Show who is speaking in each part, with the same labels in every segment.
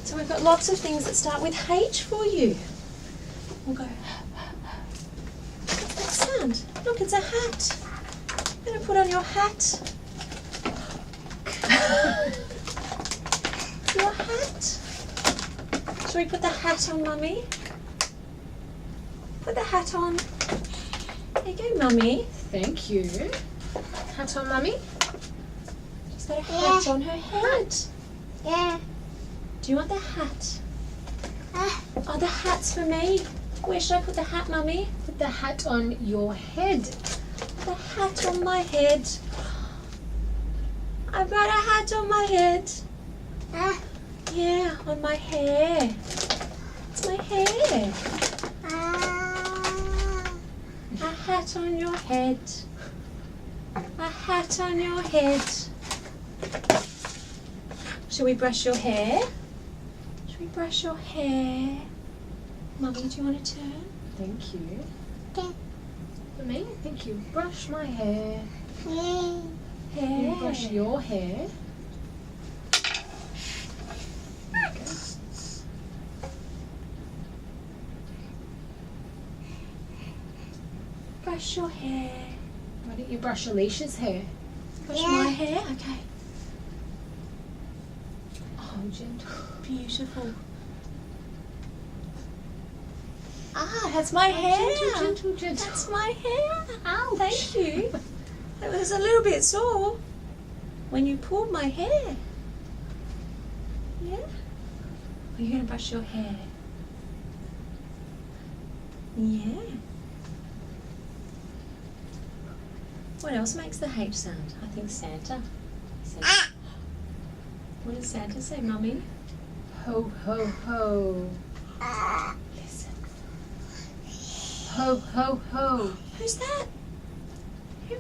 Speaker 1: So we've got lots of things that start with H for you. We'll go. What's that sound? Look, it's a hat. I'm going to put on your hat. Your hat. Shall we put the hat on, Mummy? Put the hat on. There you go, Mummy.
Speaker 2: Thank you. Hat on, Mummy.
Speaker 1: She's got a hat on her head.
Speaker 3: Yeah.
Speaker 1: Do you want the hat? Oh, the hat's for me. Where should I put the hat, Mummy?
Speaker 2: Put the hat on your head.
Speaker 1: The hat on my head. I've got a hat on my head. Yeah, on my hair. It's my hair. A hat on your head. A hat on your head. Shall we brush your hair? Shall we brush your hair? Mummy, do you want to turn?
Speaker 2: Thank you.
Speaker 3: Okay.
Speaker 2: For me, thank you. Brush my hair.
Speaker 1: Hair.
Speaker 2: You brush your hair.
Speaker 1: Brush your hair.
Speaker 2: Why don't you brush Alicia's hair?
Speaker 1: Brush my hair? Okay.
Speaker 2: Oh, gentle.
Speaker 1: Beautiful. Ah, that's my hair.
Speaker 2: Gentle, gentle, gentle.
Speaker 1: That's my hair.
Speaker 2: Ouch.
Speaker 1: Thank you. It was a little bit sore when you pulled my hair. Yeah? Are you going to brush your hair? Yeah. What else makes the H sound? I think Santa. What does Santa say, Mummy?
Speaker 2: Ho, ho, ho.
Speaker 1: Listen.
Speaker 2: Ho, ho, ho.
Speaker 1: Who's that? Who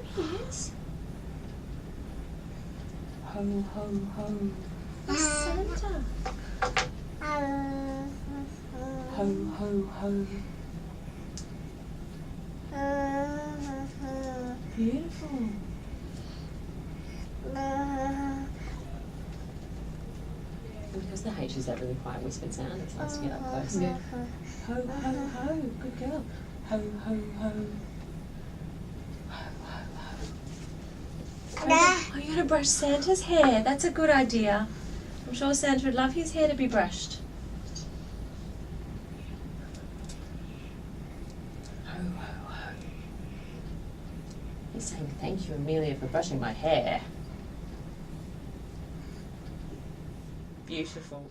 Speaker 1: is?
Speaker 2: Ho, ho, ho.
Speaker 1: It's Santa.
Speaker 2: Ho, ho, ho.
Speaker 1: Beautiful. Because the H is that really quiet whispered sound, it's nice to get up close.
Speaker 2: Yeah.
Speaker 1: Ho, ho, ho. Good girl. Ho, ho, ho. Oh, you're going to brush Santa's hair. That's a good idea. I'm sure Santa would love his hair to be brushed. Ho, ho, ho. He's saying thank you, Amelia, for brushing my hair. Beautiful.